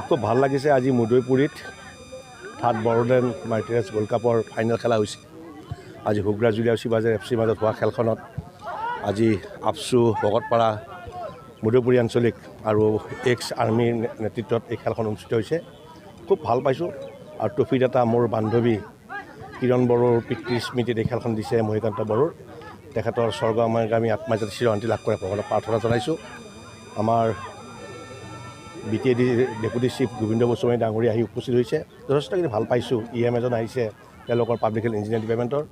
খুব ভাল লাগিছে আজি মুদৈপুৰীত থাৰ্ড বড়োলেণ্ড মাল্টিৰেছ ৱৰ্ল্ড কাপৰ ফাইনেল খেলা হৈছে। আজি হুগ্ৰাজুলি আৰু শিৱাজী FC মাজত হোৱা খেলখনত আজি আবচু ভকতপাৰা মুদৈপুৰী আঞ্চলিক আৰু এক্স আৰ্মিৰ নেতৃত্বত এই খেলখন অনুষ্ঠিত হৈছে। খুব ভাল পাইছোঁ আৰু ট্ৰফিত এটা মোৰ বান্ধৱী কিৰণ বড়োৰ পিতৃ স্মৃতিত এই খেলখন দিছে মহিকান্ত বড়োৰ। তেখেতৰ স্বৰ্গগামী আত্মাই যাতে চিৰশান্তি লাভ কৰে ভগৱানক প্ৰাৰ্থনা জনাইছোঁ। আমাৰ BTAD deputy chief Gobinda Goswami ডাঙৰীয়া আহি উপস্থিত হৈছে। যথেষ্টখিনি ভাল পাইছোঁ। EM এজন আহিছে তেওঁলোকৰ পাব্লিক হেল্থ ইঞ্জিনিয়াৰ ডিপাৰ্টমেণ্টৰ।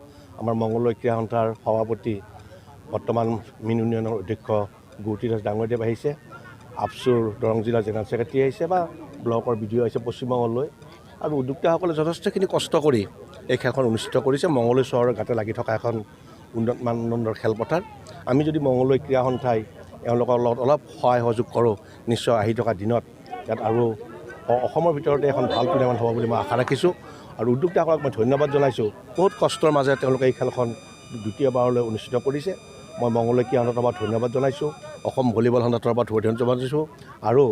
আমাৰ মংগলদৈ ক্ৰীড়া সন্থাৰ সভাপতি বৰ্তমান মিন ইউনিয়নৰ অধ্যক্ষ গৌতী দাস ডাঙৰীয়াদেৱ আহিছে। আবচুৰ দৰং জিলাৰ জেনেৰেল ছেক্ৰেটাৰী আহিছে বা ব্লকৰ BDO আহিছে পশ্চিমবংগলৈ। আৰু উদ্যোক্তাসকলে যথেষ্টখিনি কষ্ট কৰি এই খেলখন অনুষ্ঠিত কৰিছে। মংগলদৈ চহৰৰ গাতে লাগি থকা এখন উন্নত মানদণ্ডৰ খেলপথাৰ। আমি যদি মংগলদৈ ক্ৰীড়া সন্থাই এওঁলোকৰ লগত অলপ সহায় সহযোগ কৰোঁ, নিশ্চয় আহি থকা দিনত ইয়াত আৰু অসমৰ ভিতৰতে এখন ভাল টুৰ্ণামেণ্ট হ'ব বুলি মই আশা ৰাখিছোঁ। আৰু উদ্যোক্তাসকলক মই ধন্যবাদ জনাইছোঁ। বহুত কষ্টৰ মাজেৰে তেওঁলোকে এই খেলখন দ্বিতীয়বাৰলৈ অনুষ্ঠিত কৰিছে। মই মংগলদৈ ক্ৰীড়া সন্থাৰ পৰা ধন্যবাদ জনাইছোঁ। অসম ভলীবল সন্থাৰ পৰা ধন্যবাদ জনাইছোঁ আৰু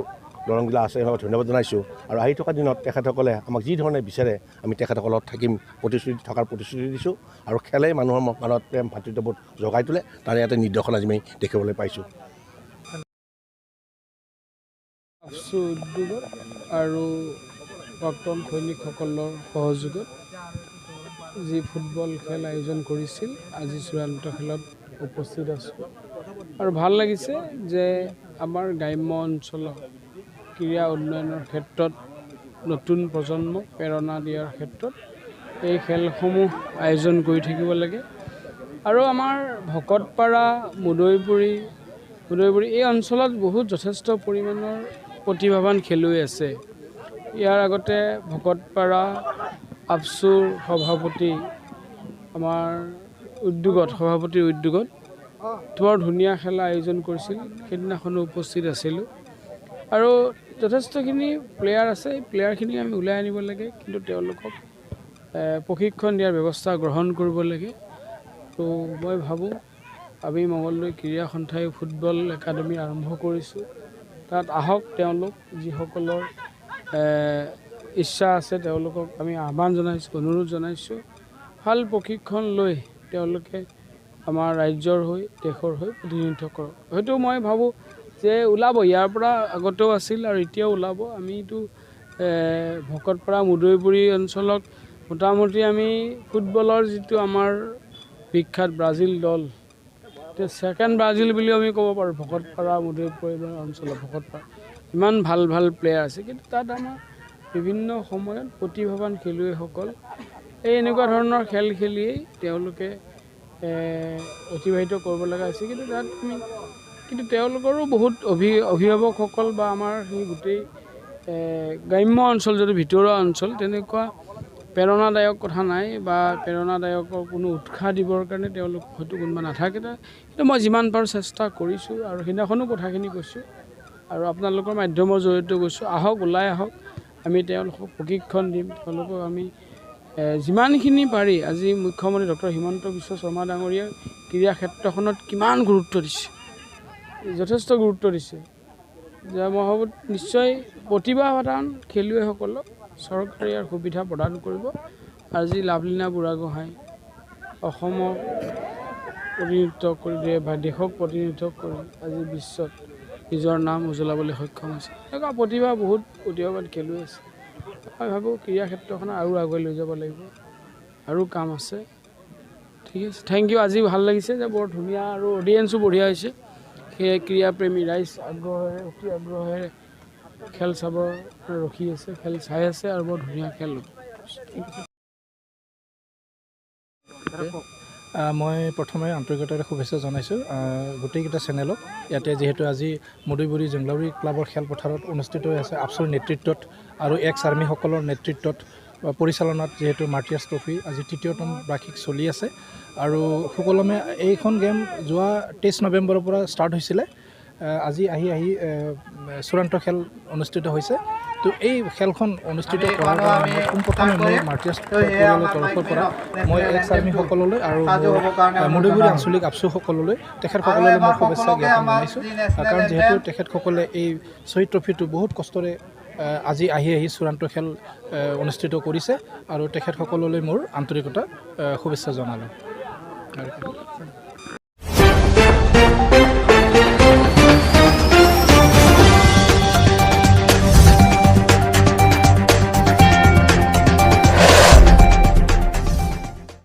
দৰং জিলা আছে ধন্যবাদ জনাইছোঁ। আৰু আহি থকা দিনত তেখেতসকলে আমাক যি ধৰণে বিচাৰে আমি তেখেতসকলত থাকিম থকাৰ প্ৰতিশ্ৰুতি দিছোঁ। আৰু খেলেই মানুহৰ মনত প্ৰেম ভাতৃত্ববোধ জগাই তোলে, তাৰে এটা নিদৰ্শন আজি আমি দেখিবলৈ পাইছোঁ। আবচু উদ্যোগত আৰু প্ৰাক্তন সৈনিকসকলৰ সহযোগত যি ফুটবল খেল আয়োজন কৰিছিল, আজি চূড়ান্ত খেলত উপস্থিত আছোঁ। আৰু ভাল লাগিছে যে আমাৰ গ্ৰাম্য অঞ্চলৰ ক্ৰীড়া উন্নয়নৰ ক্ষেত্ৰত নতুন প্ৰজন্মক প্ৰেৰণা দিয়াৰ ক্ষেত্ৰত এই খেলসমূহ আয়োজন কৰি থাকিব লাগে। আৰু আমাৰ ভকতপাৰা মুদৈপুৰী এই অঞ্চলত বহুত যথেষ্ট পৰিমাণৰ প্ৰতিভাৱান খেলুৱৈ আছে। ইয়াৰ আগতে ভকতপাৰা আবচুৰ সভাপতিৰ উদ্যোগত বৰ ধুনীয়া খেলা আয়োজন কৰিছিল। সেইদিনাখনো উপস্থিত আছিলোঁ। আৰু যথেষ্টখিনি প্লেয়াৰ আছে। এই প্লেয়াৰখিনি আমি ওলাই আনিব লাগে, কিন্তু তেওঁলোকক প্ৰশিক্ষণ দিয়াৰ ব্যৱস্থা গ্ৰহণ কৰিব লাগে। তো মই ভাবোঁ আমি মংগলদৈ ক্ৰীড়া সন্থাই ফুটবল একাডেমি আৰম্ভ কৰিছোঁ। তাত আহক তেওঁলোক, যিসকলৰ ইচ্ছা আছে তেওঁলোকক আমি আহ্বান জনাইছোঁ, অনুৰোধ জনাইছোঁ। ভাল প্ৰশিক্ষণ লৈ তেওঁলোকে আমাৰ ৰাজ্যৰ হৈ দেশৰ হৈ প্ৰতিনিধিত্ব কৰক। হয়তো মই ভাবোঁ যে ওলাব, ইয়াৰ পৰা আগতেও আছিল আৰু এতিয়াও ওলাব। আমিতো ভকতপাৰা মুদৈপুৰী অঞ্চলক মোটামুটি আমি ফুটবলৰ যিটো আমাৰ বিখ্যাত ব্ৰাজিল দল, ছেকেণ্ড ব্ৰাজিল বুলিও আমি ক'ব পাৰোঁ। ভকতপাৰা মুদৈপুৰী অঞ্চলত ভকতপাৰা ইমান ভাল ভাল প্লেয়াৰ আছে, কিন্তু তাত আমাৰ বিভিন্ন সময়ত প্ৰতিভাৱান খেলুৱৈসকল এই এনেকুৱা ধৰণৰ খেল খেলিয়েই তেওঁলোকে অতিবাহিত কৰিব লগা হৈছে। কিন্তু তেওঁলোকৰো বহুত অভিভাৱকসকল বা আমাৰ সেই গোটেই গ্ৰাম্য অঞ্চল, যদি ভিতৰুৱা অঞ্চল, তেনেকুৱা প্ৰেৰণাদায়ক কথা নাই বা প্ৰেৰণাদায়কৰ কোনো উৎসাহ দিবৰ কাৰণে তেওঁলোক হয়তো কোনোবা নাথাকে। কিন্তু মই যিমান পাৰোঁ চেষ্টা কৰিছোঁ আৰু সেইদিনাখনো কথাখিনি কৈছোঁ আৰু আপোনালোকৰ মাধ্যমৰ জৰিয়তে কৈছোঁ, আহক, ওলাই আহক। আমি তেওঁলোকক প্ৰশিক্ষণ দিম। তেওঁলোকক আমি যিমানখিনি পাৰি, আজি মুখ্যমন্ত্ৰী ডক্টৰ হিমন্ত বিশ্ব শৰ্মা ডাঙৰীয়াই ক্ৰীড়া ক্ষেত্ৰখনত কিমান গুৰুত্ব দিছে, যথেষ্ট গুৰুত্ব দিছে। যে মই ভাবোঁ নিশ্চয় প্ৰতিভাৱান খেলুৱৈসকলক চৰকাৰে ইয়াৰ সুবিধা প্ৰদান কৰিব। আজি লাভলীনা বুঢ়াগোহাঁই অসমক প্ৰতিনিধিত্ব কৰি বা দেশক প্ৰতিনিধিত্ব কৰি আজি বিশ্বত নিজৰ নাম উজ্বলাবলৈ সক্ষম হৈছে। এনেকুৱা বহুত প্ৰতিভাৱান খেলুৱৈ আছে। মই ভাবোঁ ক্ৰীড়া ক্ষেত্ৰখন আৰু আগুৱাই লৈ যাব লাগিব, আৰু কাম আছে। ঠিক আছে, থেংক ইউ। আজি ভাল লাগিছে যে বৰ ধুনীয়া আৰু অডিয়েঞ্চো বঢ়িয়া হৈছে। সেয়ে ক্ৰীড়াপ্ৰেমী ৰাইজ অতি আগ্ৰহেৰে খেল চাব ৰখি আছে, খেল চাই আছে আৰু বৰ ধুনীয়া খেল। মই প্ৰথমে আন্তৰিকতাৰে শুভেচ্ছা জনাইছোঁ গোটেইকেইটা চেনেলক। ইয়াতে যিহেতু আজি মুদৈপুৰী জংলাউৰি ক্লাবৰ খেলপথাৰত অনুষ্ঠিত হৈ আছে আবচুৰ নেতৃত্বত আৰু এক্স আৰ্মিসকলৰ নেতৃত্বত পৰিচালনাত যিহেতু মাৰ্টিয়াৰ্ছ ট্ৰফি আজি ৩য়তম বাৰ্ষিক চলি আছে। আৰু সুকলমে এইখন গেম যোৱা 23 নৱেম্বৰৰ পৰা ষ্টাৰ্ট হৈছিলে। আজি আহি চূড়ান্ত খেল অনুষ্ঠিত হৈছে। তো এই খেলখন অনুষ্ঠিত কৰাৰ কাৰণে পোনপ্ৰথমে মই মাৰ্টিয়াছ পৰিয়ালৰ তৰফৰ পৰা মই এক্স আৰ্মিসকললৈ আৰু মূদৈবুৰী আঞ্চলিক আবচুসকললৈ তেখেতসকললৈ মই শুভেচ্ছা জ্ঞাপন জনাইছোঁ। কাৰণ যিহেতু তেখেতসকলে এই শ্বহীদ ট্ৰফিটো বহুত কষ্টৰে আজি আহি চূড়ান্ত খেল অনুষ্ঠিত কৰিছে আৰু তেখেতসকললৈ মোৰ আন্তৰিকতা শুভেচ্ছা জনালোঁ।